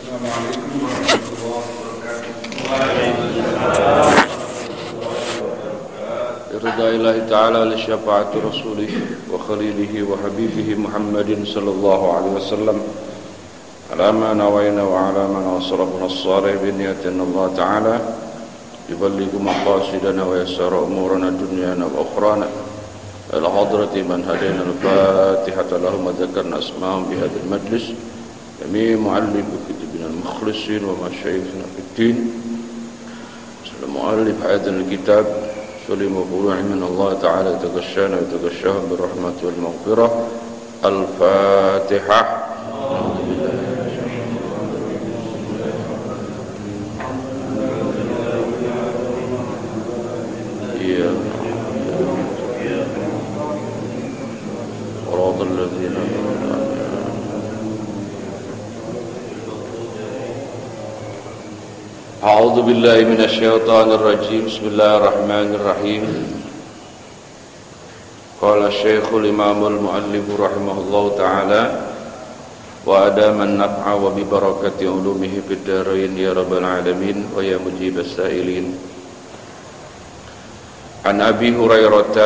Assalamualaikum warahmatullahi wabarakatuh. رضا الله تعالى لشفاعة رسوله وخليله وحبيبه محمد صلى الله عليه وسلم على ما نوينا وعلى من أصرفنا الصالح بنية الله تعالى يبلغ مقاصدنا ويسر أمورنا دنيانا وأخرانا إلى حضرة من هدينا الفاتحة لهم وذكرنا أسماءهم بهذا المجلس جميع معلم كتبنا المخلصين ومشايخنا في الدين المؤلف هذا الكتاب سلم فروع من الله تعالى يتغشانا ويتغشاهم بالرحمة والمغفرة. الفاتحة. صراط الذين أعوذ بالله من الشيطان الرجيم. بسم الله الرحمن الرحيم. قال الشيخ الإمام المؤلف رحمه الله تعالى وأدام النفع وببركة علومه في الدارين يا رب العالمين ويا مجيب السائلين. عن أبي هريرة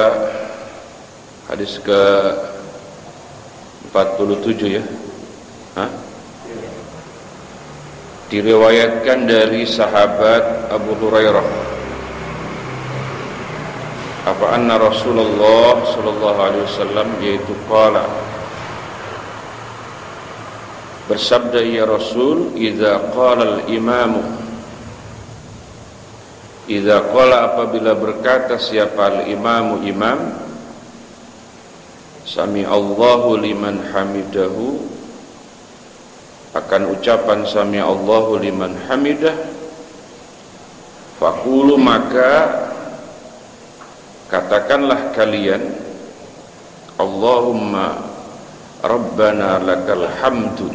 hadis ke 47 ya. Diriwayatkan dari sahabat Abu Hurairah apa anna Rasulullah sallallahu alaihi wasallam yaitu qala bersabda ya Rasul idza qala al-imamu idza qala apabila berkata siapa al-imamu imam sami Allahu liman hamidahu akan ucapan sami Allahu liman hamidah faqulu maka katakanlah kalian Allahumma rabbana lakal hamdu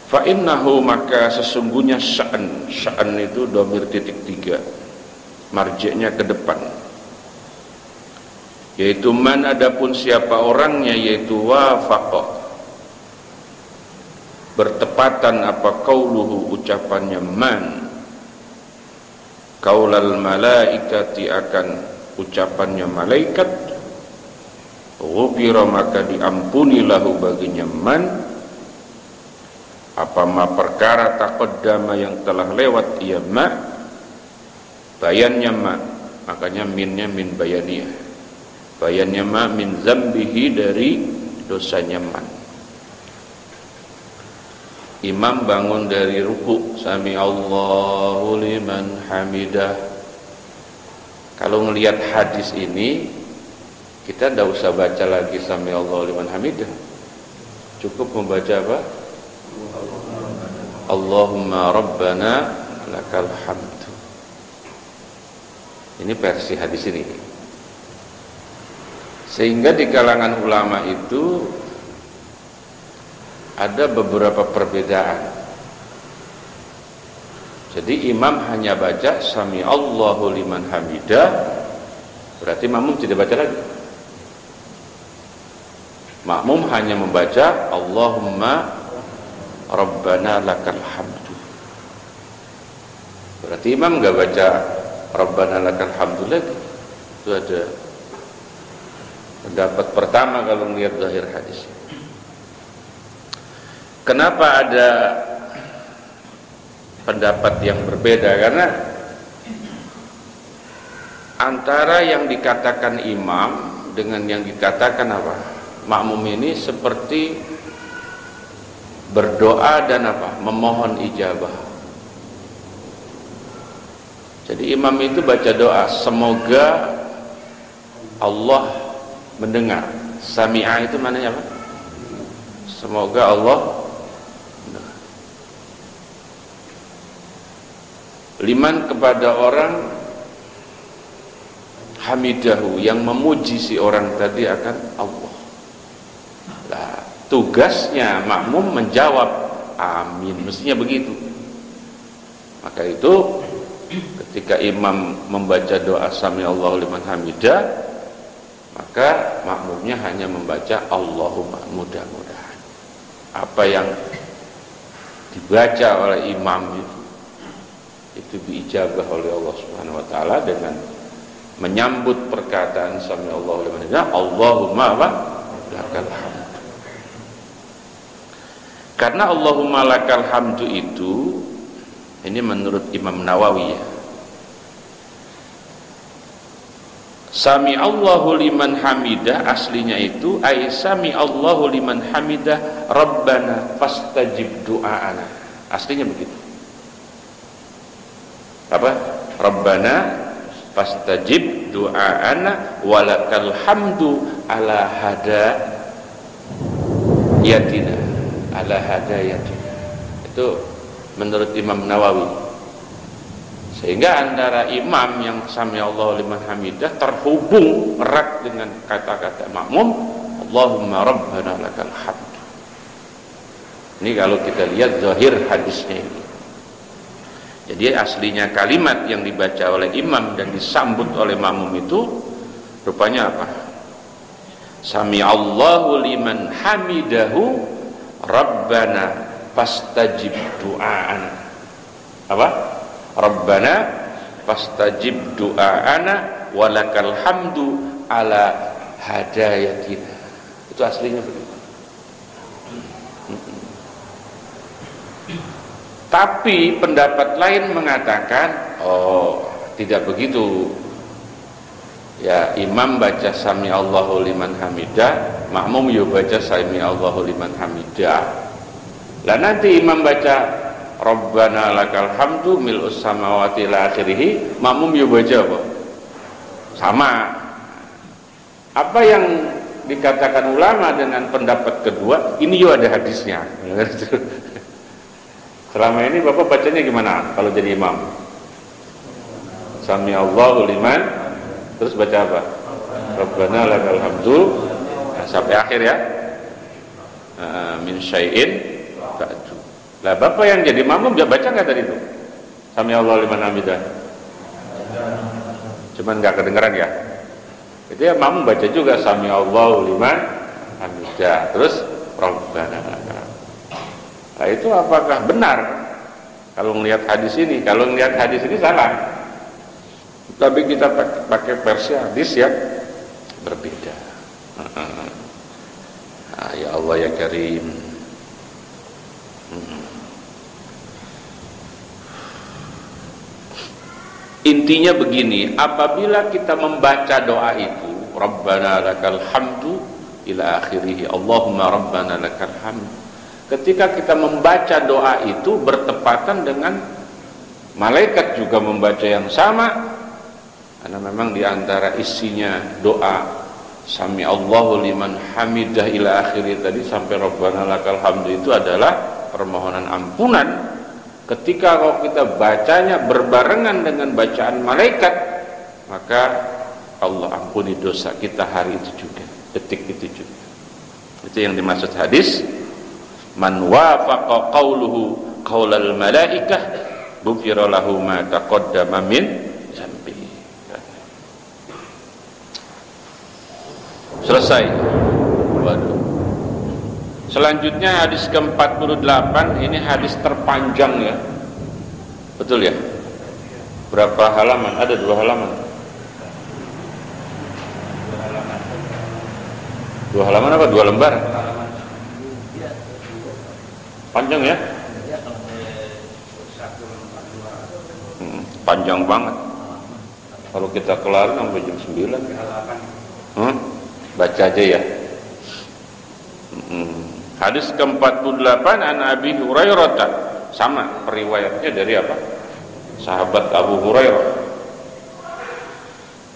fa innahu maka sesungguhnya sya'an itu dhamir titik 3 marji'nya ke depan yaitu man adapun siapa orangnya yaitu wafaqa bertepatan apa qauluhu ucapannya man qaulal malaikati akan ucapannya malaikat ghufira maka diampuni lahu baginya man apa ma perkara taqaddama yang telah lewat ia ma bayannya ma makanya minnya min bayaniyah bayannya ma min zambihi dari dosanya man. Imam bangun dari ruku sami Allahu liman hamidah. Kalau ngelihat hadis ini kita tidak usah baca lagi sami Allahu liman hamidah, cukup membaca apa? Allahumma rabbana lakal hamdu. Ini versi hadis ini. Sehingga di kalangan ulama itu ada beberapa perbedaan. Jadi imam hanya baca sami Allahu liman hamidah, berarti makmum tidak baca lagi. Makmum hanya membaca Allahumma rabbana lakal hamdu. Berarti imam enggak baca rabbana lakal hamdu lagi. Itu ada pendapat pertama kalau melihat zahir hadis. Kenapa ada pendapat yang berbeda? Karena antara yang dikatakan imam dengan yang dikatakan apa? Makmum ini seperti berdoa dan apa? Memohon ijabah. Jadi imam itu baca doa semoga Allah mendengar. Sami'a itu maknanya apa? Semoga Allah mendengar. Liman kepada orang hamidahu yang memuji si orang tadi akan Allah. Nah, tugasnya makmum menjawab amin, mestinya begitu. Maka itu ketika imam membaca doa sami Allahu liman hamidah, maka makmumnya hanya membaca Allahumma, mudah-mudahan apa yang dibaca oleh imam itu diijabah oleh Allah Subhanahu wa taala dengan menyambut perkataan sami Allahu liman hamidah, Allahumma lakal hamd. Karena Allahumma lakal hamdu itu, ini menurut Imam Nawawi ya, sami Allahu liman hamidah aslinya itu ay sami Allahu liman hamidah Rabbana fastajib du'aana, aslinya begitu. Apa? Rabbana fastajib du'aana walakal hamdu ala hadayatina, ala hadayatina. Itu menurut Imam Nawawi. Sehingga antara imam yang sami Allahu liman hamidah terhubung erat dengan kata-kata makmum Allahumma rabbana lakal hamd. Ini kalau kita lihat zahir hadisnya ini. Jadi aslinya kalimat yang dibaca oleh imam dan disambut oleh makmum itu rupanya apa? Sami Allahu liman hamidahu rabbana fastajib du'aana. Apa? Rabbana fastajib du'aana walakal hamdu ala hadayatina. Itu aslinya begitu. Tapi pendapat lain mengatakan, oh tidak begitu. Ya, imam baca sami Allahu liman hamidah, makmum yo baca sami Allahu liman hamidah. Lah nanti imam baca Rabbana lakal hamdu mil'us samawati ila akhirih, makmum yo baca apa? Sama. Apa yang dikatakan ulama dengan pendapat kedua, ini yo ada hadisnya. Selama ini Bapak bacanya gimana kalau jadi imam? Sami Allahu liman, terus baca apa? Rabbana lakal hamdu, sampai akhir ya. Min syai'in ba'du. Lah Bapak yang jadi makmum dia baca nggak tadi itu? Sami Allahu liman hamidah. Cuman nggak kedengeran ya. Itu ya makmum baca juga sami Allahu liman hamidah. Terus Rabbana lakal. Nah itu apakah benar? Kalau melihat hadis ini, kalau melihat hadis ini salah. Tapi kita pakai versi hadis yang berbeda. Ya Allah ya Karim. Intinya begini, apabila kita membaca doa itu Rabbana lakal hamdu ila akhirih, Allahumma Rabbana lakal hamdu, ketika kita membaca doa itu bertepatan dengan malaikat juga membaca yang sama, karena memang diantara isinya doa sami Allahu liman hamidah ila akhirih tadi sampai Rabbana lakal hamdu itu adalah permohonan ampunan. Ketika kalau kita bacanya berbarengan dengan bacaan malaikat, maka Allah ampuni dosa kita hari itu juga, detik itu juga. Itu yang dimaksud hadis, man wafaqa qauluhu qaulal malaikah ghufira lahu ma taqaddama min dzambihi. Selesai. Waduh. Selanjutnya hadis ke-48, ini hadis terpanjang ya. Betul ya? Berapa halaman? Ada 2 halaman. 2 halaman apa? 2 lembar? Panjang ya? Panjang banget. Kalau kita kelar sampai jam 9. Baca aja ya. Hadis ke-48 an Abi Hurairah, sama periwayatnya dari apa? Sahabat Abu Hurairah.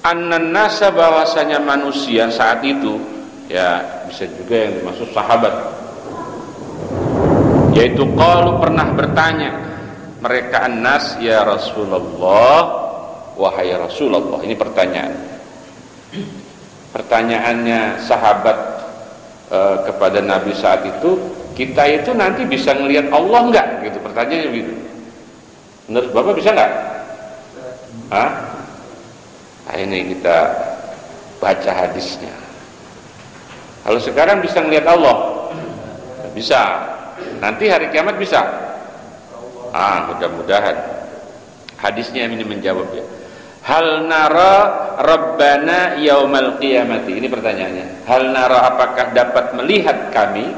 Annan nasa, bahwasanya manusia saat itu, ya bisa juga yang dimaksud sahabat, yaitu qalu, pernah bertanya mereka, annas ya Rasulullah, wahai Rasulullah. Ini pertanyaannya sahabat kepada Nabi saat itu, kita itu nanti bisa ngelihat Allah enggak? Gitu pertanyaannya begitu. Menurut Bapak bisa enggak? Hah? Nah, ini kita baca hadisnya. Kalau sekarang bisa ngelihat Allah? Bisa. Nanti hari kiamat bisa? Mudah-mudahan. Hadisnya ini menjawab ya. Hal nara rabbana yaumal qiyamati. Ini pertanyaannya. Hal nara, apakah dapat melihat kami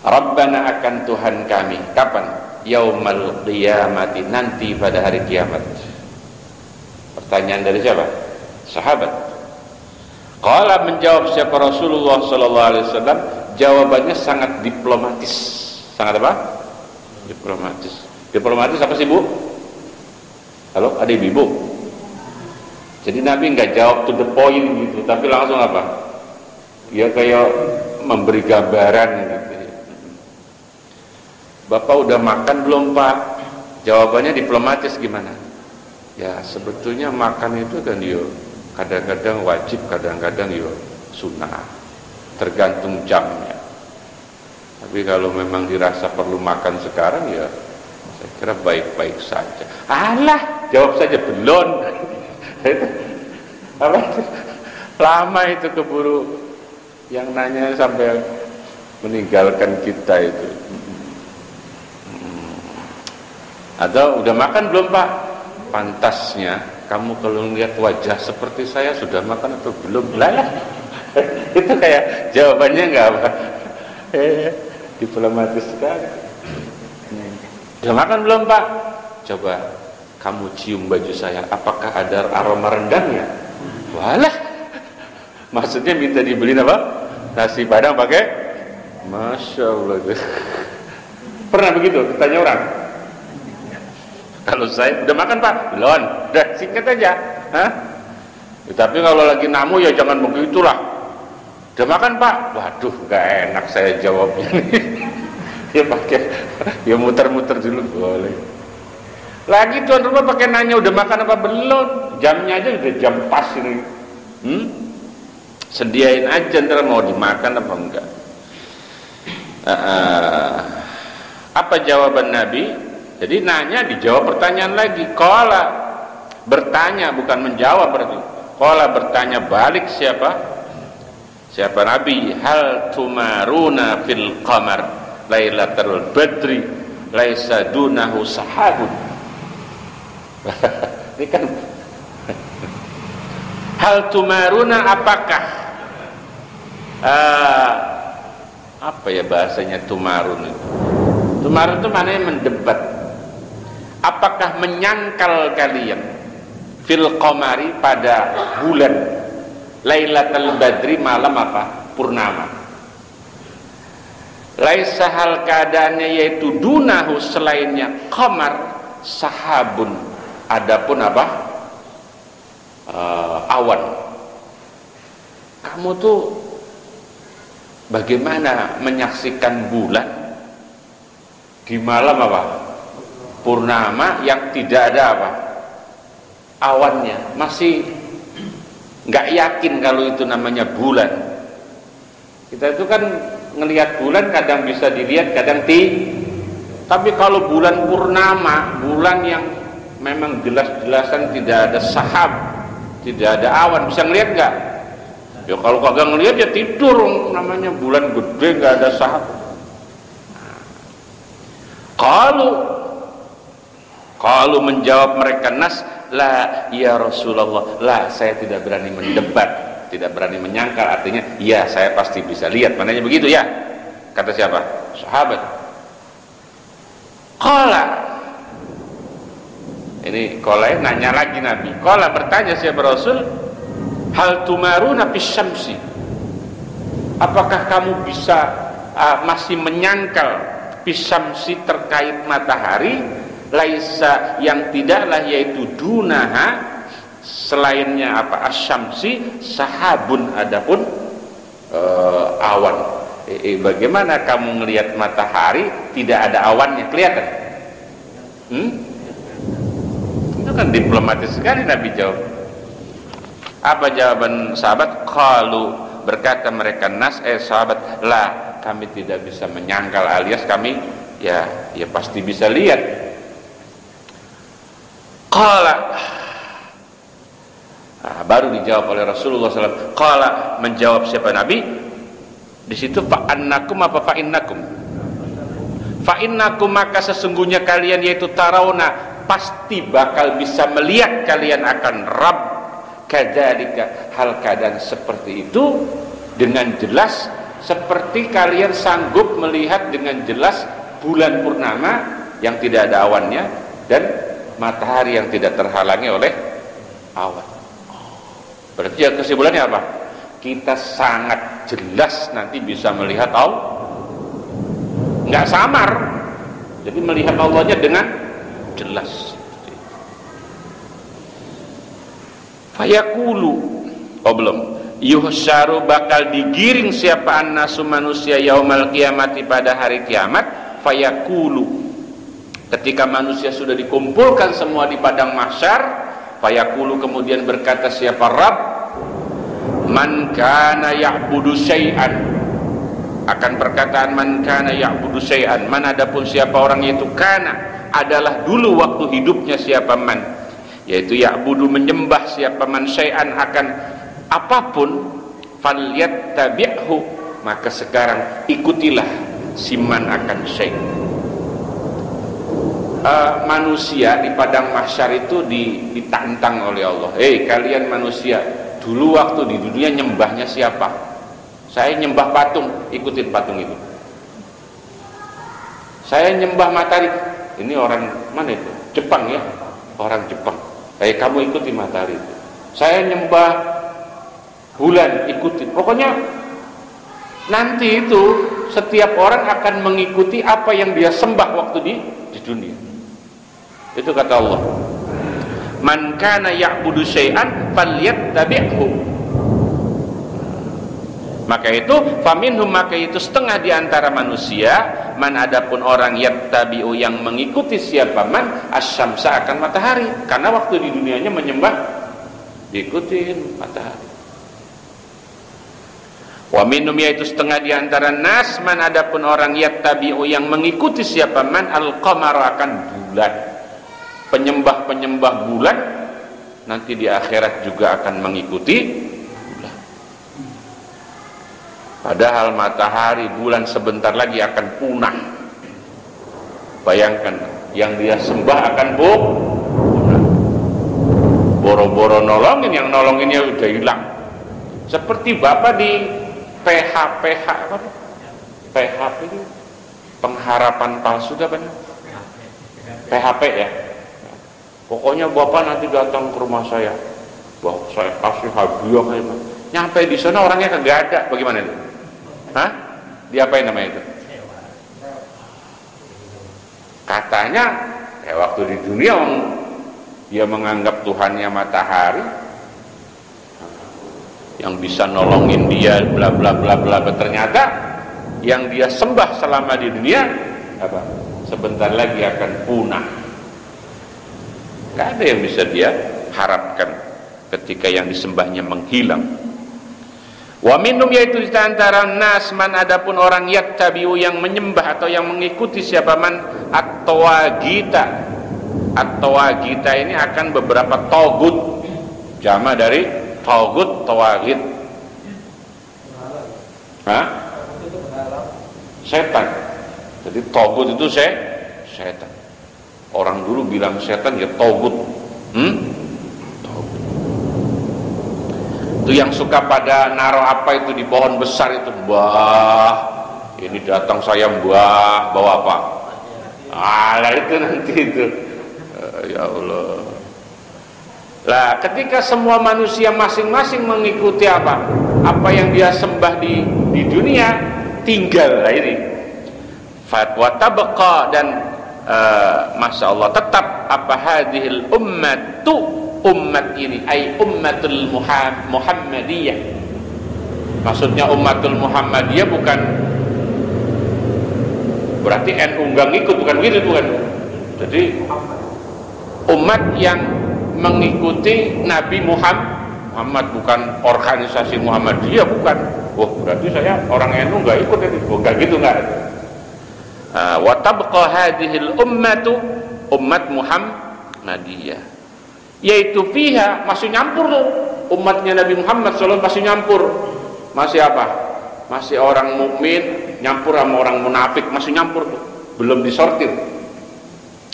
rabbana, akan Tuhan kami? Kapan? Yaumal qiyamati, nanti pada hari kiamat. Pertanyaan dari siapa? Sahabat. Qala, menjawab siapa? Rasulullah sallallahu alaihi wasallam. Jawabannya sangat diplomatis. Sangat apa? Diplomatis. Diplomatis apa sih, Bu? Halo, ada ibu? Jadi Nabi nggak jawab to the point gitu, tapi langsung apa? Ya kayak memberi gambaran gitu. Bapak udah makan belum, Pak? Jawabannya diplomatis gimana? Ya sebetulnya makan itu kan kadang-kadang wajib, kadang-kadang sunnah, tergantung jamnya. Tapi kalau memang dirasa perlu makan sekarang, ya saya kira baik-baik saja. Alah, jawab saja belum. Apa itu? Lama itu keburu yang nanya sampai meninggalkan kita itu. Atau udah makan belum, Pak? Pantasnya kamu kalau lihat wajah seperti saya sudah makan atau belum? Lah. Itu kayak jawabannya enggak apa. Diplomatis sekali. Udah makan belum, Pak? Coba kamu cium baju saya, apakah ada aroma rendangnya? Walah. Maksudnya minta dibeliin apa? Nasi Padang pakai? Masya Allah. Pernah begitu ditanya orang? Kalau saya, udah makan, Pak? Belum. Udah, singkat aja. Hah? Ya, tapi kalau lagi namu ya jangan begitulah. Udah makan, Pak? Waduh, gak enak saya jawabnya nih. Ya pakai, ya muter-muter dulu boleh. Lagi tuan rumah pakai nanya udah makan apa belum? Jamnya aja udah jam pas ini. Sediain aja ntar mau dimakan apa enggak. Apa jawaban Nabi? Jadi nanya, dijawab pertanyaan lagi. Qala, bertanya bukan menjawab berarti. Qala, bertanya balik siapa? Siapa Nabi? Hal tumaruna fil qamar lailatul badri laisa dunahu sahabun. Ini kan hal tumaruna, apakah apa ya bahasanya tumarun itu? Tumarun itu maknanya mendebat. Apakah menyangkal kalian fil qamari, pada bulan lailatul badri, malam apa? Purnama. Laisa, hal keadaannya yaitu dunahu, selainnya qamar, sahabun, adapun apa? Awan. Kamu tuh bagaimana menyaksikan bulan di malam apa? Purnama yang tidak ada apa? Awannya. Masih nggak yakin kalau itu namanya bulan. Kita itu kan ngelihat bulan kadang bisa dilihat, kadang tapi kalau bulan purnama, bulan yang memang jelas-jelasan tidak ada sahab, tidak ada awan, bisa ngelihat nggak? Ya kalau kagak ngelihat ya tidur, namanya bulan gede nggak ada sahab. Kalau menjawab mereka nas, la ya Rasulullah, la, saya tidak berani mendebat, tidak berani menyangkal, artinya ya saya pasti bisa lihat. Mananya begitu ya? Kata siapa? Sahabat. Qala, ini qala nanya lagi Nabi. Qala, bertanya siapa Rasul? Hal tumaruna fis syamsi, apakah kamu bisa masih menyangkal fis syamsi, terkait matahari, laisa, yang tidaklah, yaitu dunaha, selainnya apa? Asyamsi, sahabun, adapun awan. Bagaimana kamu melihat matahari tidak ada awannya, kelihatan? Itu kan diplomatis sekali Nabi jawab. Apa jawaban sahabat? Qalu, berkata mereka nas, sahabat, la, kami tidak bisa menyangkal, alias kami ya pasti bisa lihat. Qala, baru dijawab oleh Rasulullah SAW. Qala, menjawab siapa Nabi? Di situ fa'annakum apa fa'innakum? Fa'innakum, maka sesungguhnya kalian, yaitu tarawna, pasti bakal bisa melihat kalian akan Rabb. Kadzalika, hal keadaan seperti itu dengan jelas, seperti kalian sanggup melihat dengan jelas bulan purnama yang tidak ada awannya dan matahari yang tidak terhalangi oleh awan. Berarti ya kesimpulannya apa? Kita sangat jelas nanti bisa melihat Allah, nggak samar. Jadi melihat Allahnya dengan jelas. Fayaqulu, oh belum, yuhsyaru, bakal digiring siapa annasu, manusia, yaumal kiamati, pada hari kiamat. Fayaqulu, ketika manusia sudah dikumpulkan semua di padang mahsyar, fayaqulu, kemudian berkata siapa Rabb, man kana ya'budu syai'an, akan perkataan man kana ya'budu syai'an, man adapun siapa orang, yaitu kana adalah dulu waktu hidupnya siapa man, yaitu ya'budu menyembah siapa man syai'an akan apapun, falyattabi'hu, maka sekarang ikutilah si man akan syai'. Manusia di padang mahsyar itu ditantang oleh Allah. Hei kalian manusia, dulu waktu di dunia nyembahnya siapa? Saya nyembah patung, ikutin patung itu. Saya nyembah matahari, ini orang mana itu? Jepang ya, orang Jepang. Kamu ikuti matahari itu. Saya nyembah bulan, ikutin. Pokoknya nanti itu setiap orang akan mengikuti apa yang dia sembah waktu di dunia. Itu kata Allah. Man kana ya'budu syai'an falyattabi'hu. Maka itu faminhum, maka itu setengah di antara manusia, man adapun orang yattabi'u yang mengikuti siapa man asyamsa akan matahari, karena waktu di dunianya menyembah diikutin matahari. Wa minhum, yaitu setengah di antara nas, man adapun orang yattabi'u yang mengikuti siapa man al-qamara akan bulan. Penyembah-penyembah bulan nanti di akhirat juga akan mengikuti bulan. Padahal matahari, bulan sebentar lagi akan punah. Bayangkan, yang dia sembah akan punah. Boro-boro nolongin, yang nolonginnya udah hilang. Seperti Bapak di PHP itu pengharapan palsu, apa nih? PHP ya. Pokoknya Bapak nanti datang ke rumah saya, bahwa saya kasih hadiah kayak mana. Nyampe di sana orangnya kagak ada, bagaimana itu? Hah? Diapain namanya itu? Katanya kayak waktu di dunia dia menganggap Tuhannya matahari yang bisa nolongin dia, bla bla bla bla. Ternyata yang dia sembah selama di dunia apa? Sebentar lagi akan punah. Gak ada yang bisa dia harapkan ketika yang disembahnya menghilang. Wa minhum, yaitu di antara nas, man adapun orang yattabi'u yang menyembah atau yang mengikuti siapa man at-tawagita. At-tawagita ini akan beberapa togut, jama dari togut, tawagit. Hah? Setan. Jadi togut itu setan. Orang dulu bilang setan ya togut. Togut. Itu yang suka pada naruh apa itu di pohon besar itu, mbah, ini datang saya mbah, bawa apa? Alah itu nanti itu. Ya Allah. Lah ketika semua manusia masing-masing mengikuti apa yang dia sembah di dunia, tinggal lah ini. Fatwa tabqa, dan Masya Allah tetap apa hadhil ummatu, umat ini ay ummatul Muhammadiyah. Maksudnya ummatul Muhammadiyah bukan berarti NU enggak ngikut, bukan gitu, bukan. Jadi umat yang mengikuti Nabi Muhammad, bukan organisasi Muhammadiyah, bukan. Oh berarti saya orang NU enggak ikut itu, bukan gitu, enggak. Wa tabqa hadhil ummatu, umat Muhammadiyah, yaitu fiha, masih nyampur tuh, umatnya Nabi Muhammad SAW masih nyampur. Masih apa? Masih orang mukmin nyampur sama orang munafik, masih nyampur tuh, belum disortir.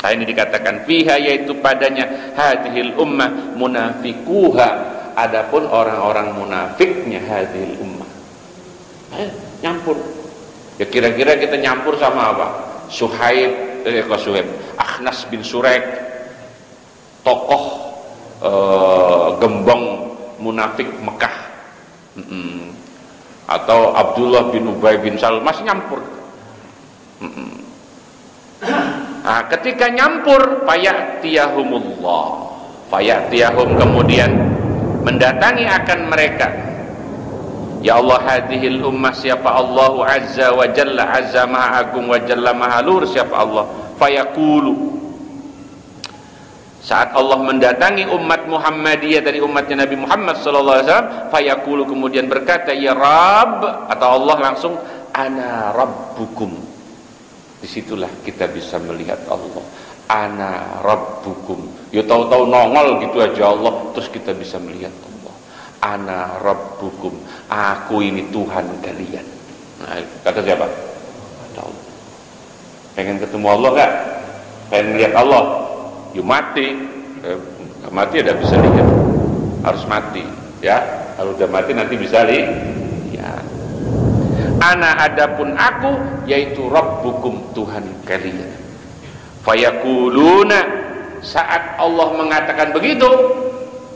Nah, ini dikatakan fiha, yaitu padanya hadhil ummah munafikuha, adapun orang-orang munafiknya hadhil ummah. Nyampur. Ya kira-kira kita nyampur sama apa? Suhaib, Akhnas bin Surek, tokoh gembong munafik Mekah, atau Abdullah bin Ubay bin Salul, masih nyampur. Nah, ketika nyampur, fayatiyahum, kemudian mendatangi akan mereka, ya Allah, hadhil ummah, siapa Allah azza wa jalla, azza maha agung, wa jalla maha luhur, siapa Allah. Fayaqulu, saat Allah mendatangi umat Muhammadiyah dari umatnya Nabi Muhammad sallallahu alaihi wasallam, fayaqulu, kemudian berkata, ya Rabb, atau Allah langsung, ana rabbukum. Disitulah kita bisa melihat Allah, ana rabbukum. Ya tahu-tahu nongol gitu aja Allah, terus kita bisa melihat Allah, ana rabbukum, aku ini Tuhan kalian. Nah, kata siapa? Kata Allah. Pengen ketemu Allah gak? Pengen melihat Allah? Yuk mati. Mati ada bisa lihat, harus mati ya. Kalau udah mati nanti bisa lihat ya. Ana, adapun aku, yaitu rabbukum, Tuhan kalian. Fayaquluna, saat Allah mengatakan begitu,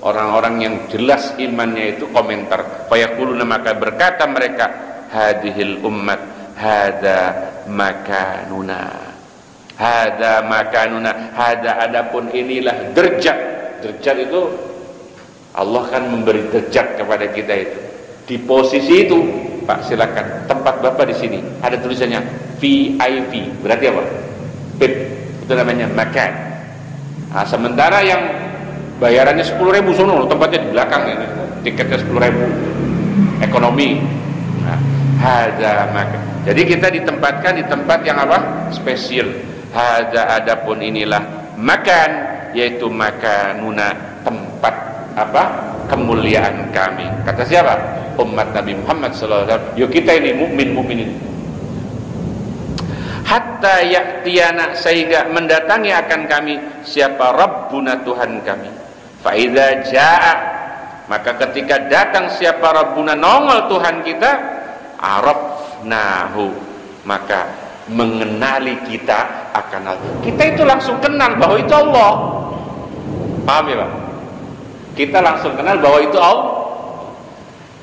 orang-orang yang jelas imannya itu komentar. Fayaquluna, maka berkata mereka, hadhil ummat hada makanuna, hada makanuna, hada, adapun inilah derajat. Derajat itu Allah kan memberi derajat kepada kita itu. Di posisi itu, Pak, silakan, tempat Bapak di sini ada tulisannya VIP, berarti apa? VIP, itu namanya makan. Nah, sementara yang bayarannya 10.000 sono, tempatnya di belakang ini, tiketnya 10.000, ekonomi. Nah, hada makan. Jadi kita ditempatkan di tempat yang apa? Spesial. Hada, adapun inilah makan, yaitu makanuna, tempat apa? Kemuliaan kami. Kata siapa? Umat Nabi Muhammad SAW. Yuk kita ini mukmin ini. Hatta ya'tiyana, sehingga mendatangi akan kami siapa? Rabbuna, Tuhan kami. Fa idza jaa, maka ketika datang siapa Rabbuna, nongol Tuhan kita, arafnahu, maka mengenali kita akan Allah. Kita itu langsung kenal bahwa itu Allah. Paham ya Pak? Kita langsung kenal bahwa itu Allah.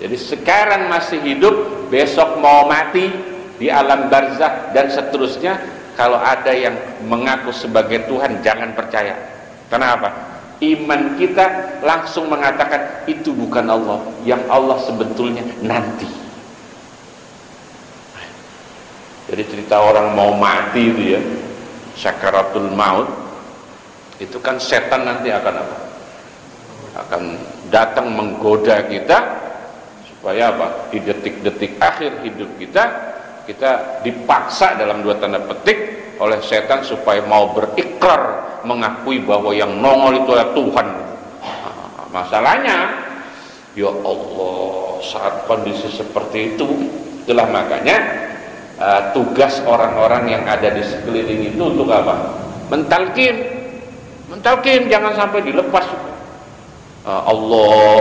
Jadi sekarang masih hidup, besok mau mati di alam barzakh dan seterusnya. Kalau ada yang mengaku sebagai Tuhan, jangan percaya. Kenapa? Iman kita langsung mengatakan itu bukan Allah, yang Allah sebetulnya nanti. Jadi cerita orang mau mati itu ya, syakaratul maut, itu kan setan nanti akan apa? Akan datang menggoda kita supaya apa? Di detik-detik akhir hidup kita dipaksa dalam dua tanda petik oleh setan supaya mau berikrar, mengakui bahwa yang nongol itu adalah Tuhan. Nah, masalahnya, ya Allah, saat kondisi seperti itu, itulah makanya tugas orang-orang yang ada di sekeliling itu untuk apa? Mentalkin, jangan sampai dilepas. Allah,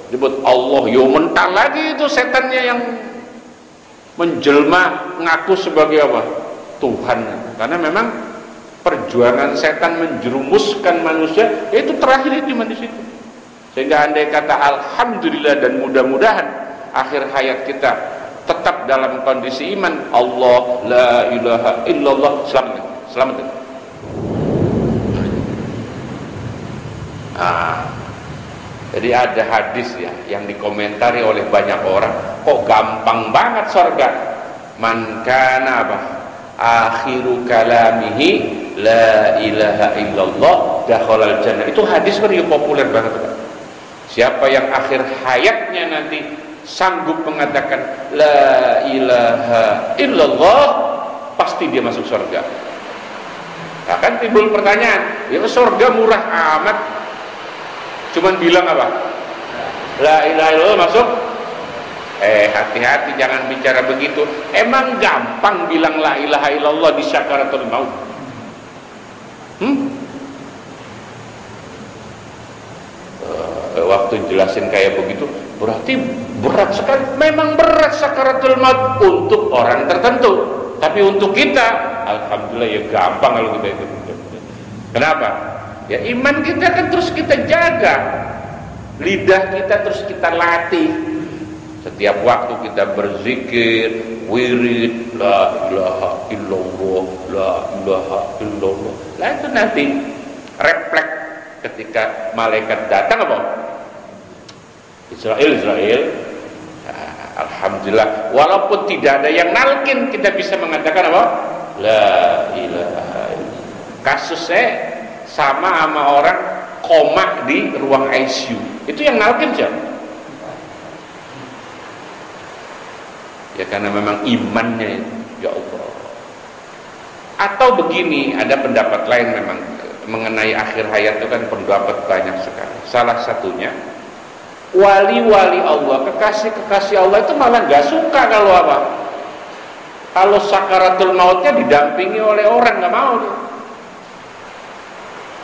disebut Allah, yo mental lagi itu setannya yang menjelma ngaku sebagai apa? Tuhan. Karena memang perjuangan setan menjerumuskan manusia itu terakhir itu di situ. Sehingga andai kata alhamdulillah dan mudah-mudahan akhir hayat kita tetap dalam kondisi iman, Allah la ilaha illallah, selamat. Nah, jadi ada hadis ya yang dikomentari oleh banyak orang, kok gampang banget surga. Man kana apa? Akhiru kalamihi la ilaha illallah dakhalal jannah. Itu hadis kan populer banget Pak. Siapa yang akhir hayatnya nanti sanggup mengatakan la ilaha illallah, pasti dia masuk surga. Nah, kan timbul pertanyaan, ya surga murah amat, Cuman bilang apa? La ilaha illallah masuk. Hati-hati, jangan bicara begitu. Emang gampang bilang la ilaha illallah di sakaratul maut? Waktu jelasin kayak begitu, berarti berat sekali. Memang berat sakaratul maut untuk orang tertentu, tapi untuk kita, alhamdulillah ya gampang kalau kita itu. Kenapa? Ya iman kita kan terus kita jaga, lidah kita terus kita latih. Setiap waktu kita berzikir, wirid, la ilaha illallah, la ilaha illallah. Nah itu nanti refleks ketika malaikat datang apa? Israel. Nah, alhamdulillah, walaupun tidak ada yang nalkin, kita bisa mengatakan apa? La ilaha illallah. Kasusnya sama orang koma di ruang ICU. Itu yang nalkin siapa? Ya karena memang imannya itu, ya Allah. Atau begini, ada pendapat lain memang mengenai akhir hayat itu kan pendapat banyak sekali. Salah satunya, wali-wali Allah, kekasih-kekasih Allah itu malah gak suka kalau apa? Kalau sakaratul mautnya didampingi oleh orang, gak mau dia.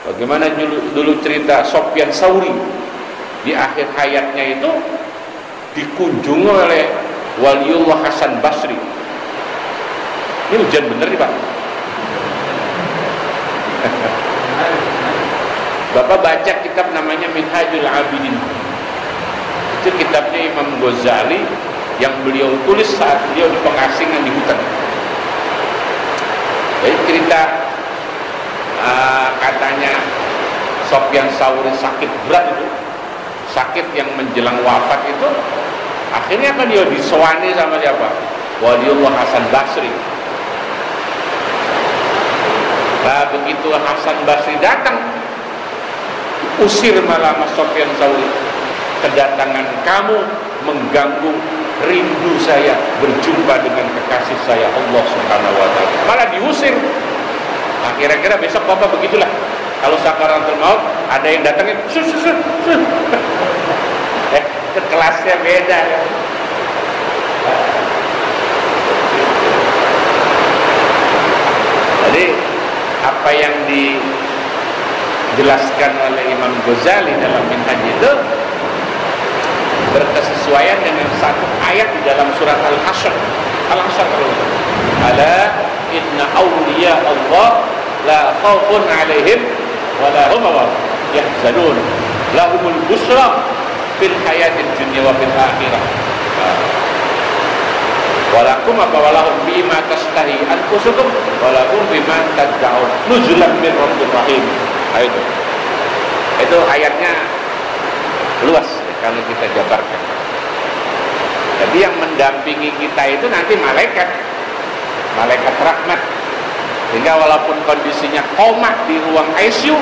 Bagaimana dulu cerita Sofyan Tsauri di akhir hayatnya itu dikunjungi oleh Waliullah Hasan Basri. Ini hujan bener nih Pak. Bapak baca kitab namanya Minhajul Abidin. Itu kitabnya Imam Ghazali yang beliau tulis saat beliau di pengasingan di hutan. Jadi cerita katanya Sofyan Tsauri sakit berat itu, sakit yang menjelang wafat itu. Akhirnya kan dia disewani sama siapa? Waliullah Hasan Basri. Nah begitu Hasan Basri datang, usir malah Mas Sofyan Tsauri. Kedatangan kamu mengganggu rindu saya berjumpa dengan kekasih saya Allah Subhanahu wa ta'ala. Malah diusir. Nah kira-kira besok Bapak begitulah. Kalau sakaratul maut ada yang datangin, kelasnya beda ya. Jadi apa yang dijelaskan oleh Imam Ghazali dalam Minhaj itu berkesesuaian dengan satu ayat di dalam surat Al-Hasyr. Al-Hasyr kalau ala inna awliya Allah la khawfun alaihim wa la hum yahzanun lahumul busra fil hayatid dunya wa fil akhirah. Walakum apa walahum bima tastahi anfusukum walakum bima tad'un nuzulan min rabbir rahim. Itu ayatnya luas kalau kita jabarkan. Jadi yang mendampingi kita itu nanti malaikat rahmat. Sehingga walaupun kondisinya koma di ruang ICU,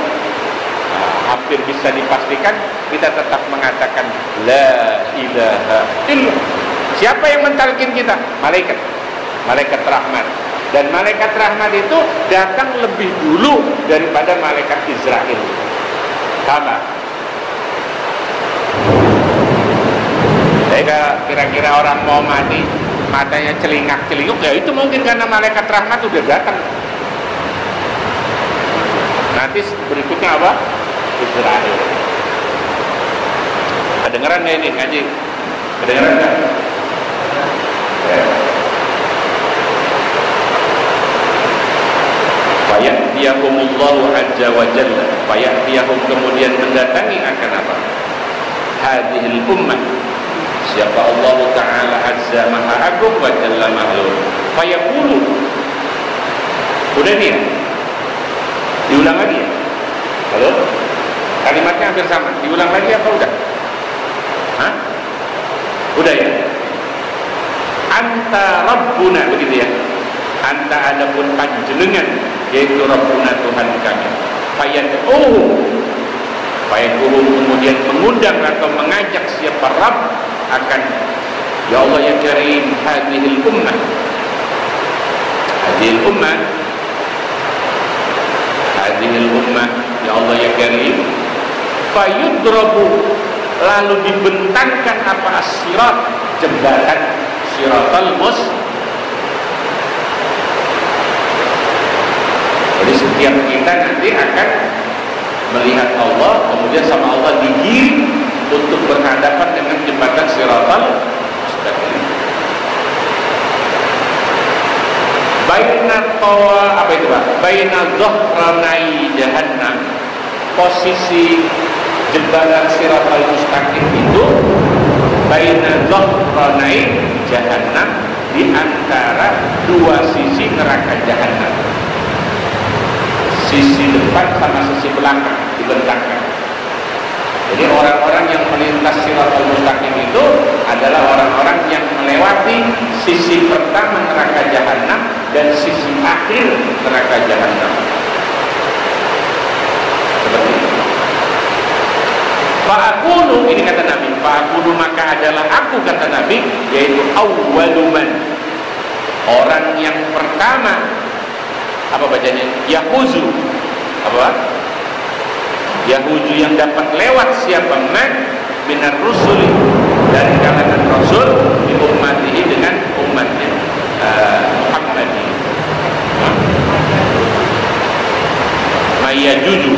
hampir bisa dipastikan kita tetap mengatakan la ilaha illallah. Siapa yang mentalkin kita? Malaikat rahmat. Dan malaikat rahmat itu datang lebih dulu daripada malaikat Israel. Sama. Jadi kira-kira orang mau mati, matanya celingak-celinguk, ya itu mungkin karena malaikat rahmat udah datang. Nanti berikutnya apa? Israel. Kedengeran nggak ini ngaji? Kedengeran nggak? Fayatiyahumullahu azza wa jalla. Fayatiyahum kemudian mendatangi akan apa? Hadhil ummah. Siapa Allah Ta'ala azza maha agung wa jalla mahlul. Fayaqulu. Udah nih ya? Diulang lagi ya? Halo? Kalimatnya hampir sama. Diulang lagi apa udah? Hah? Udah ya? Anta Rabbuna, begitu ya? Anta adapun panjenengan, yaitu Rabbuna Tuhan kami. Fayad'uhum kemudian mengundang atau mengajak siapa Rabb akan, ya Allah ya Karim, hadhil ummah. Hadhil ummah, hadhil ummah, ya Allah ya Karim, fayudrabu, lalu dibentangkan apa as-sirat, jembatan siratal mustaqim. Jadi setiap kita nanti akan melihat Allah, kemudian sama Allah digiring untuk berhadapan dengan jembatan siratal mustaqim. Baina tawa, apa itu Pak? Baina dhahranai jahannam. Posisi jembatan siratal mustaqim itu baina dhahranai jahannam, di antara dua sisi neraka jahannam. Sisi depan sama sisi belakang dibentangkan. Jadi orang-orang yang melintas siratal mustaqim itu adalah orang-orang yang melewati sisi pertama neraka jahanam dan sisi akhir neraka jahanam. Seperti itu. Fa'akunu, ini kata Nabi, fa'akunu maka adalah aku, kata Nabi, yaitu awwaluman, orang yang pertama, apa bacanya? Yahuzu, apa? Yahuzu yang dapat lewat siapa? Man minar rusuli, dari kalangan rasul, di ummatihi dengan umatnya Muhammadi. Yajuzu,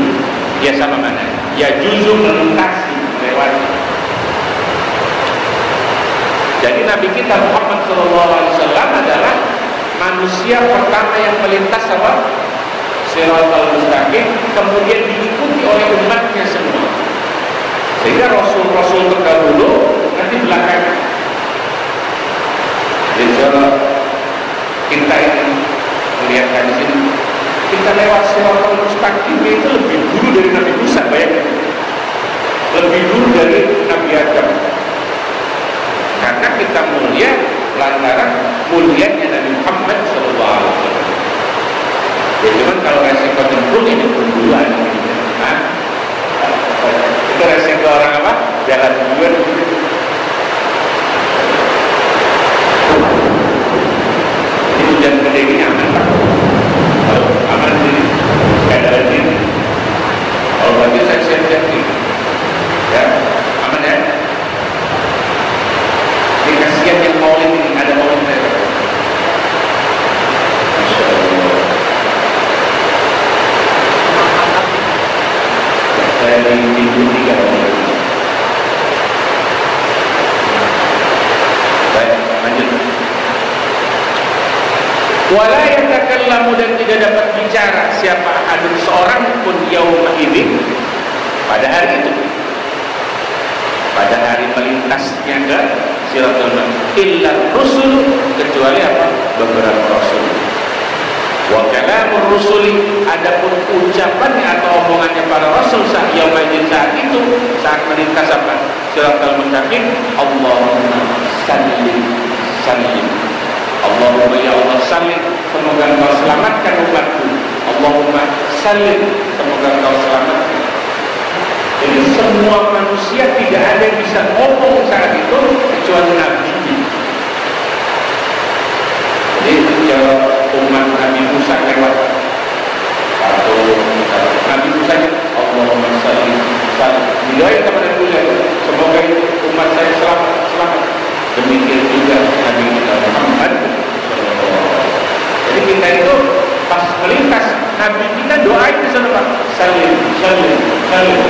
ya sama mana? Yajuzu melintasi, melewati. Jadi Nabi kita Muhammad SAW adalah manusia pertama yang melintas apa? Siratal mustaqim, kemudian diikuti oleh umatnya semua. Sehingga rasul-rasul terdahulu nanti belakangan. Jadi kalau kita ini melihat di sini, kita lewat siratal mustaqim itu lebih dulu dari Nabi Musa, bayangkan. Lebih dulu dari Nabi Adam. Karena kita mulia lantaran mulianya Nabi Muhammad SAW. Ya cuman kalau resiko nyemplung ini duluan, itu resiko orang apa? Jalan duluan. Ini hujan gede ini aman Pak? Aman sini, kayak jalan sini. Kalau berarti saya siap-siap nih, ya aman ya. Ini kasihan yang maulid ini, ada maulid saya. Masya Allah. Saya di minggu 3 baik, lanjut. Wala yatakallamu, dan tidak dapat bicara siapa adun seorang pun yauma idzin, pada hari itu, pada hari melintasnya ke siratal mustaqim, illa rusul, kecuali apa? Beberapa rasul. Wa kalamur rusuli, adapun ucapannya atau omongannya para rasul saat yaumil saat itu, saat melintas apa? Siratal mustaqim, Allahumma sallim sallim. Allahumma ya Allah sallim, semoga Engkau selamatkan umatku. Allahumma sallim, semoga Engkau selamatkan. Jadi semua manusia tidak ada yang bisa ngomong saat itu kecuali Nabi. Jadi kalau umat Nabi Musa lewat atau Nabi Musa nya Allahumma salli sallim, didoain kepada Tuhan, semoga umat saya selamat. Demikian juga Nabi kita Muhammad. Jadi kita itu pas melintas, Nabi kita doain di sana Pak, sallim sallim sallim,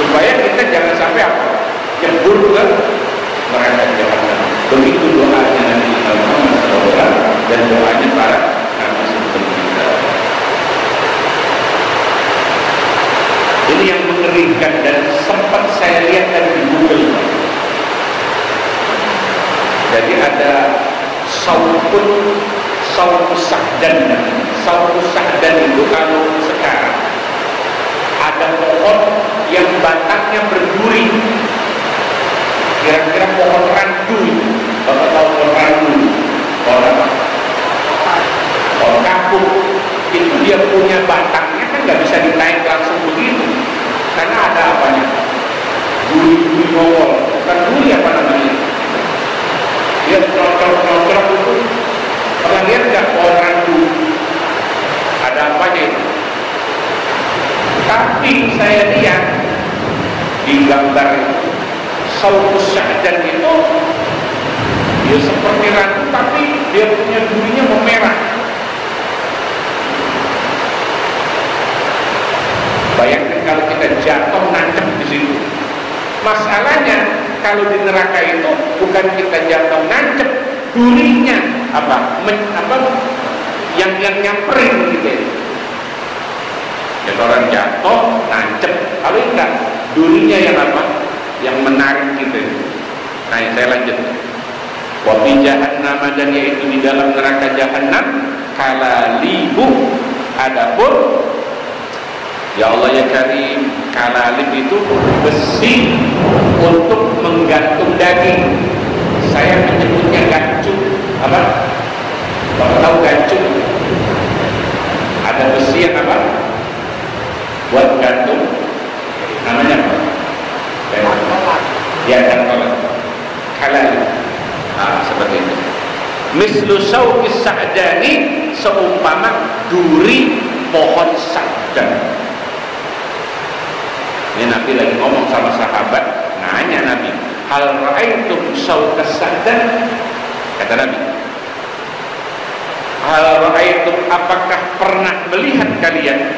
supaya kita jangan sampai apa? Nyebur ke neraka jahanam. Begitu doanya Nabi kita Muhammad SAW dan doanya para nabi sebelum kita. Ini yang mengerikan dan sempat saya lihat dan di Google. Jadi ada saupus sa'dan itu kalau sekarang ada pohon yang batangnya berduri, kira-kira pohon randu. Bapak tahu pohon randu? Pohon apa? Pohon kapur. Itu dia punya batangnya kan nggak bisa ditarik langsung begitu, karena ada apanya? Duri-duri mongol, bukan duri apa namanya? Dia trot-trot itu. Pernah lihat nggak pohon randu? Ada apanya itu? Tapi saya lihat digambar Saukus Sa'dan itu dia seperti ratu tapi dia punya durinya memerah. Bayangkan kalau kita jatuh nancep di situ. Masalahnya kalau di neraka itu bukan kita jatuh nancep, durinya yang nyamperin gitu ya. Jadi orang jatuh nancep, kalau enggak durinya yang yang menarik gitu. Nah, saya lanjut. Wa fi jahannam, dan yaitu di dalam neraka jahanam kalalibu, adapun ya Allah ya Karim, kalalib itu besi untuk menggantung daging. Saya menyebutnya gancung. Apa? Kalau tahu gancung, ada besi yang buat gantung, namanya apa? Ya, gantungan. Kalalib. Seperti itu. Mislu Saukus Sa'dani, seumpama duri pohon Sa'dan. Ini Nabi lagi ngomong sama sahabat, nanya Nabi, hal ra'aitum Saukus Sa'dan? Kata Nabi, hal ra'aitum, apakah pernah melihat kalian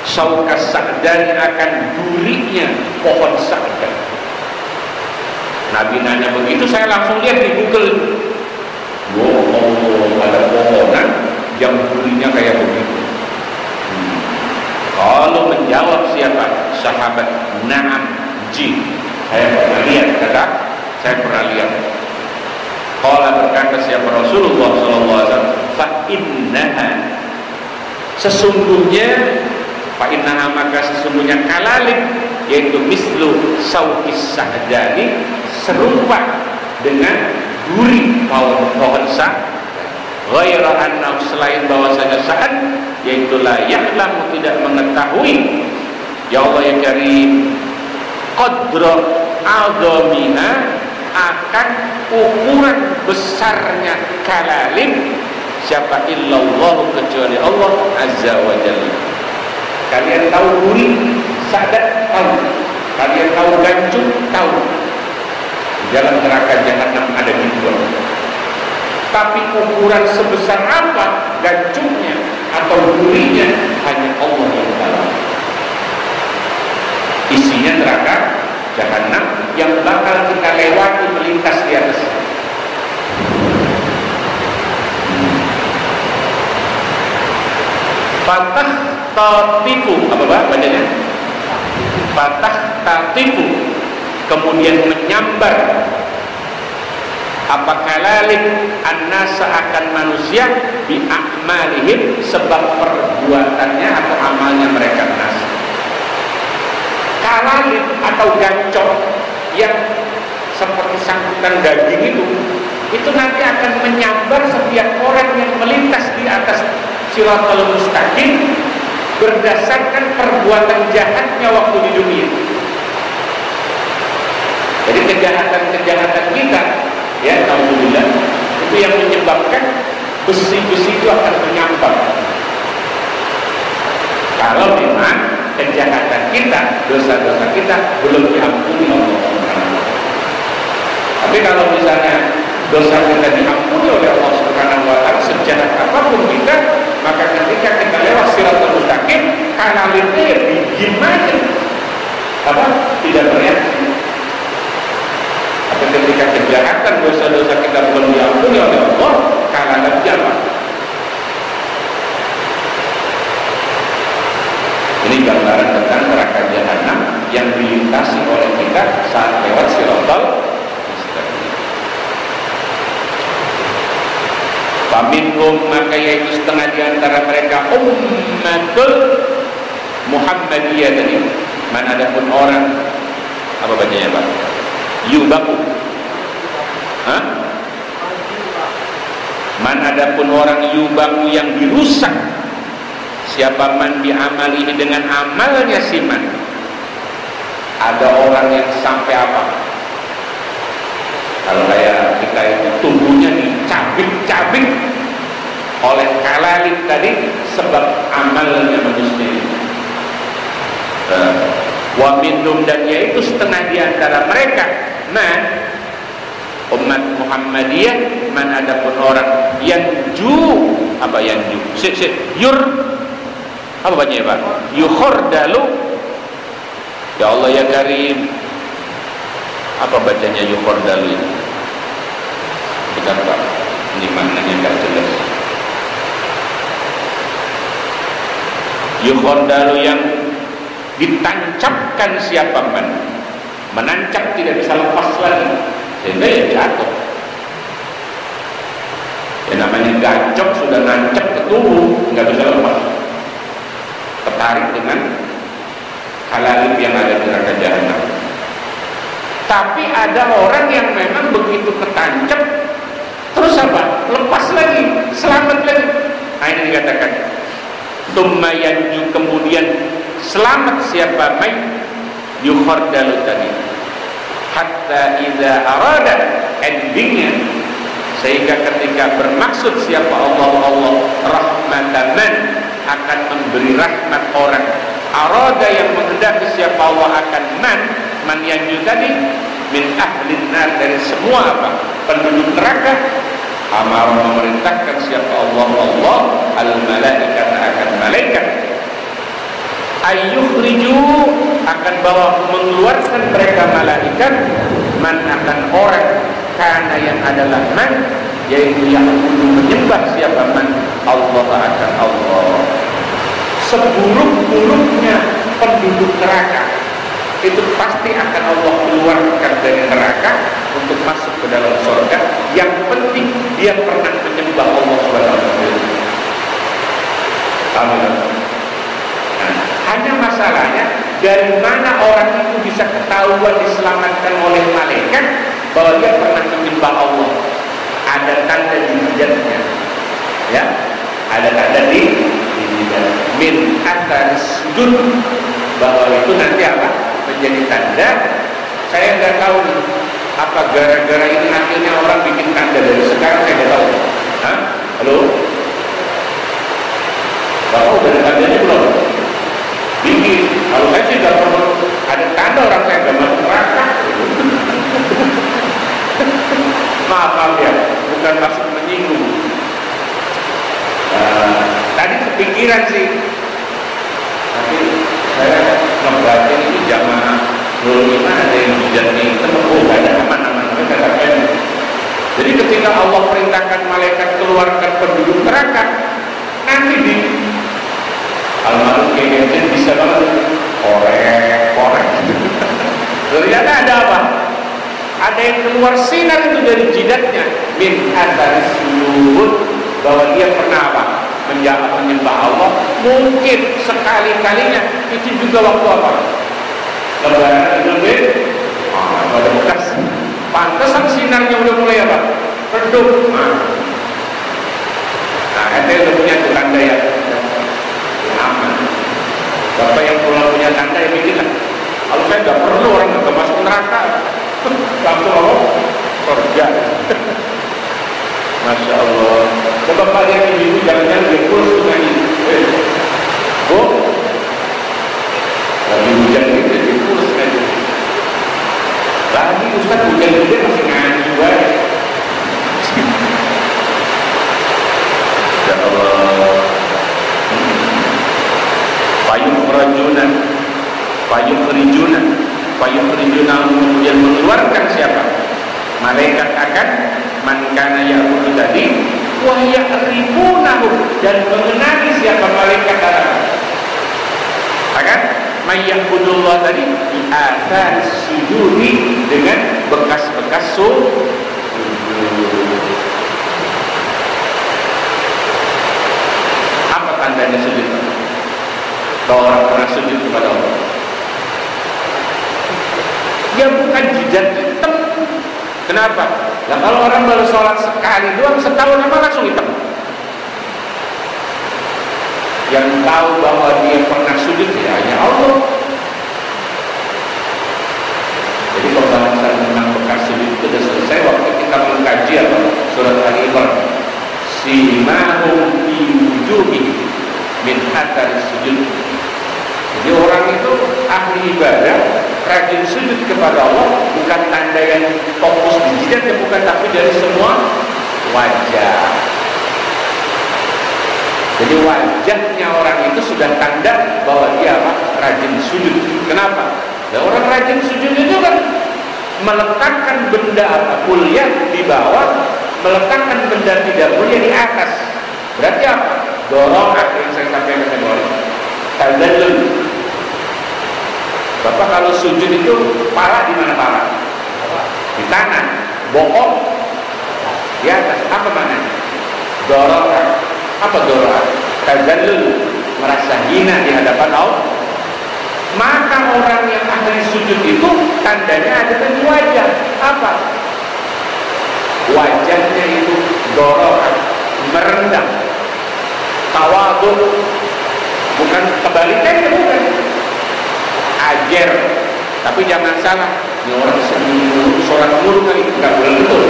Saukus Sa'dan, akan durinya pohon Sa'dan? Nabi nanya begitu, saya langsung lihat di Google. Oh, ada pohonan yang durinya kayak begitu. Kalau menjawab siapa? Sahabat, na'am, ji, saya pernah lihat. Kata, saya pernah lihat. Kalau berkata siapa? Rasulullah SAW, fa innaha, sesungguhnya, fa innaha, maka sesungguhnya kalalib, yaitu mislu Saukus Sa'dani, serupa dengan duri pohon Sa'dan. Ghaira annahu, selain bahwasanya Sa'ad, yaitu la ya'lamu, tidak mengetahui, ya Allah ya Karim, qadra a'dhamina, akan ukuran besarnya kalalib, siapa? Illallah, kecuali Allah Azza wa Jalla. Kalian tahu duri Sa'dan? Tahu. Kalian tahu gancung? Tahu. Di dalam neraka jahanam ada gituan. Tapi ukuran sebesar apa gancungnya atau durinya, hanya Allah yang tahu. Isinya neraka jahanam yang bakal kita lewati, melintas di atas. Fatah tatiku, apa bacanya? Fatah tatiku, kemudian menyambar apa kalalib annasa, akan manusia, bi a'malihim, sebab perbuatannya atau amalnya mereka nasa. Kalalib atau gancok yang seperti sangkutan daging itu nanti akan menyambar setiap orang yang melintas di atas Shiratal Mustaqim berdasarkan perbuatan jahatnya waktu di dunia. Jadi kejahatan-kejahatan kita, ya, alhamdulillah, itu yang menyebabkan besi-besi itu akan menyambar. Kalau memang kejahatan kita, dosa-dosa kita belum diampuni Allah. Tapi kalau misalnya dosa kita diampuni oleh Allah Subhanahu wa Ta'ala, sejahat apapun kita, maka ketika kita lewat Shiratal Mustaqim, kanalnya ya diem aja, tidak bereaksi. Tapi ketika kejahatan dosa-dosa kita belum diampuni oleh Allah, kanalnya apa? Ini gambaran tentang neraka jahanam yang dilintasi oleh kita saat lewat Shiratal Mustaqim. Faminhum, maka yaitu setengah di antara mereka ummatul Muhammadiyah tadi. Man, adapun orang, apa bacanya Pak? Yubaku. Hah? Man, adapun orang yubaku yang dirusak. Siapa? Man bi'amalihi, dengan amalnya si man. Ada orang yang sampai apa? Kalau kayak kita itu tubuhnya dicabik-cabik oleh kalalib tadi sebab amalnya manusia. Wa minhum, dan yaitu setengah di antara mereka, man, umat Muhammadiyah, man, adapun orang yang apa yang apa bacanya Pak? Yukhordalu. Ya Allah ya Karim, apa bacanya yukhordalu ini? Bentar Pak, ini maknanya enggak jelas. Yukhordalu yang ditancapkan siapa man, menancap tidak bisa lepas lagi, sehingga ya jatuh. Ya namanya gacok sudah nancap ke tubuh, nggak bisa lepas, tertarik dengan halalib yang ada di neraka jahanam. Tapi ada orang yang memang begitu ketancap, terus apa? Lepas lagi, selamat lagi. Nah ini dikatakan tumayanju, kemudian selamat siapa may yukhordalu tadi, hatta idza arada, endingnya, sehingga ketika bermaksud siapa Allah rahmatan, akan memberi rahmat orang, arada yang menghendaki siapa Allah akan man yanju tadi, min ahlin nar, dari semua apa? Penduduk neraka, amar memerintahkan siapa Allah al malaikat, akan malaikat, ayyukhriju, akan bawa mengeluarkan mereka malaikat, man, akan orang, karena yang adalah man, yaitu yang menyembah siapa man, Allah, akan Allah. Seburuk-buruknya penduduk neraka itu pasti akan Allah keluarkan dari neraka untuk masuk ke dalam surga. Yang penting dia pernah menyembah Allah SWT. Nah, hanya masalahnya dari mana orang itu bisa ketahuan diselamatkan oleh malaikat bahwa dia pernah menyembah Allah. Ada tanda di jidatnya, ya, ada tanda di jidat, min atas sujud, bahwa itu nanti apa? Menjadi tanda. Saya nggak tahu nih, apa gara-gara ini akhirnya orang bikin tanda dari sekarang, saya nggak tahu. Hah? Halo? Bapak udah ada tandanya belum? Bikin. Kalau saya sih nggak perlu ada tanda orang saya nggak masuk neraka. Maaf ya, bukan maksud menyinggung. Tadi kepikiran sih, tapi saya ngebaca ini jamaah Nurul Iman, ada yang hujatnya itu, oh ada aman-aman, mereka katakan. Jadi ketika Allah perintahkan malaikat keluarkan penduduk neraka, nanti di almarhum KGM bisa banget korek ternyata ada apa? Ada yang keluar sinar itu dari jidatnya, min atas sujud, bahwa dia pernah apa? Menyembah Allah. Mungkin sekali-kalinya itu juga waktu apa? Lebaran Idul Fitri. Ada bekas. Pantesan sinarnya udah mulai apa? Redup. Nah, kita udah punya tanda ya. Aman. Bapak yang punya tanda ya bikinlah. Kalau saya nggak perlu, orang nggak masuk neraka, langsung Allah surga. Masya Allah. Coba kalian ibu jangan-jangan dia kurus dengan ini. Bu, lagi hujan itu dia kurus kan? Lagi Ustaz hujan-hujan masih ngaji baik. Ya Allah. Payukhrijuna, kemudian mengeluarkan siapa? Malaikat akan mankana ya'budu tadi, wa ya'rifunahu, dan mengenali siapa malaikat adalah. Akan mayya'budullah tadi di athar sujudi, dengan bekas-bekas sujud. Apa tandanya sujud? Bahwa orang pernah sujud kepada Allah. Dia bukan jidat hitam. Kenapa? Nah, kalau orang baru sholat sekali doang, setahun lama langsung hitam. Yang tahu bahwa dia pernah sujud ya hanya Allah. Jadi pembahasan tentang bekas sujud itu sudah selesai waktu kita mengkaji apa? Surat Al-Imran. Simahum fi wujuhihim min athari sujud. Jadi orang itu ahli ibadah, rajin sujud kepada Allah, bukan tanda yang fokus di jidat, bukan, tapi dari semua wajah. Jadi wajahnya orang itu sudah tanda bahwa dia apa? Rajin sujud. Kenapa? Ya, orang rajin sujud itu kan meletakkan benda apa? Mulia di bawah, meletakkan benda tidak mulia di atas. Berarti apa? Dorong, yang saya sampaikan ke dorong. Tadallul. Bapak kalau sujud itu pala di mana pala? Di tangan. Bokong di atas. Apa maknanya? Dorong. Apa dorong? Tadallul, merasa hina di hadapan Allah. Maka orang yang ahli sujud itu tandanya adalah di wajah. Apa? Wajahnya itu dorong, merendah, tawadhu, bukan kebalikannya, bukan ajer. Tapi jangan salah, ini orang sholat mulu kali, nggak betul.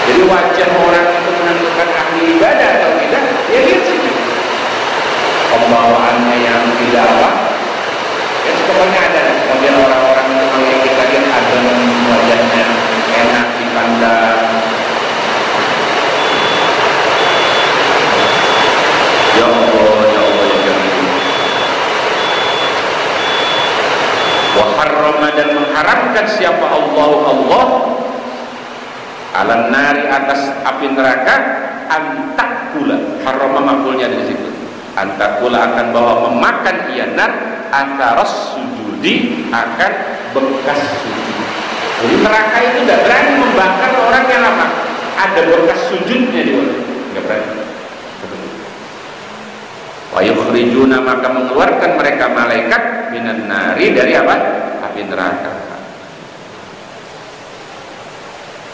Jadi wajah orang itu menentukan ahli ibadah atau tidak, ya lihat saja pembawaannya yang tidak apa, ya pokoknya ada. Kemudian orang-orang itu kalau kita lihat ada wajahnya enak dipandang. Ya Allah, ya Allah, ya Karim. Wa harrama, dan mengharamkan siapa Allah alan nari, atas api neraka, antakula. Harrama makulnya di situ. Antakula akan bawa memakan ia nar atharas sujudi, akan bekas sujud. Jadi neraka itu tidak berani membakar orang yang apa? Ada bekas sujudnya di mana? Tidak berani. Wa yukhrijuna, maka mengeluarkan mereka malaikat minan nari, dari apa? Api neraka.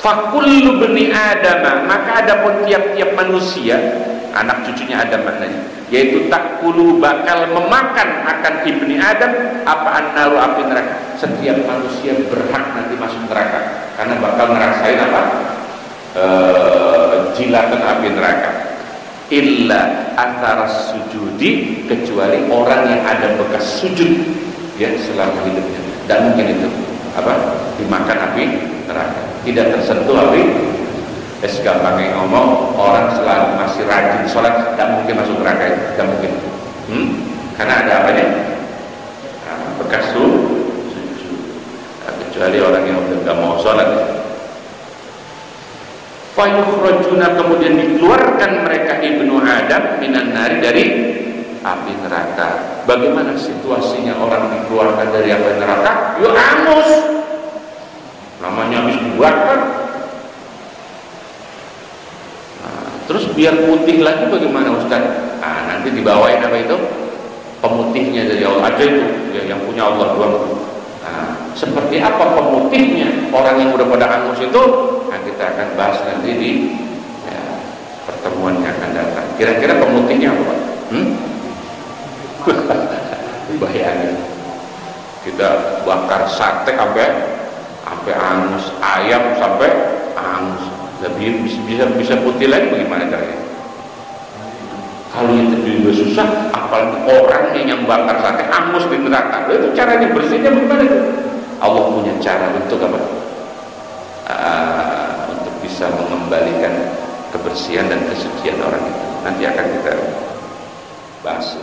Fakullu bani Adam, maka ada pun tiap-tiap manusia, anak cucunya Adam maknanya, yaitu takulu, bakal memakan akan ibni Adam apa annaru, api neraka. Setiap manusia berhak nanti masuk neraka karena bakal ngerasain apa? Jilatan api neraka. Illa atharas sujudi, kecuali orang yang ada bekas sujud ya selama hidupnya. Dan mungkin itu apa? Dimakan api neraka. Tidak tersentuh api. Gampangnya ngomong, orang selalu masih rajin sholat, tidak mungkin masuk neraka itu, tidak mungkin. Karena ada apanya? Bekas sujud. Kecuali orang yang udah nggak mau sholat. Fayukhrajuna, kemudian dikeluarkan mereka ibnu Adam minan nari, dari api neraka. Bagaimana situasinya orang dikeluarkan dari api neraka? Yuk angus, namanya habis dibakar. Terus biar putih lagi bagaimana Ustaz? Nanti dibawain apa itu? Pemutihnya dari Allah. Ada itu yang punya Allah doang. Seperti apa pemutihnya orang yang udah pada angus itu? Kita akan bahas nanti di pertemuan yang akan datang. Kira-kira pemutihnya apa Pak? Bayangin, kita bakar sate sampai angus, ayam sampai angus. Lebih bisa putih lagi bagaimana caranya? Kalau itu juga susah, apalagi orangnya yang bakar sate angus di neraka. Itu caranya bersihnya bagaimana itu? Allah punya cara untuk apa? Untuk bisa mengembalikan kebersihan dan kesucian orang itu. Nanti akan kita bahas.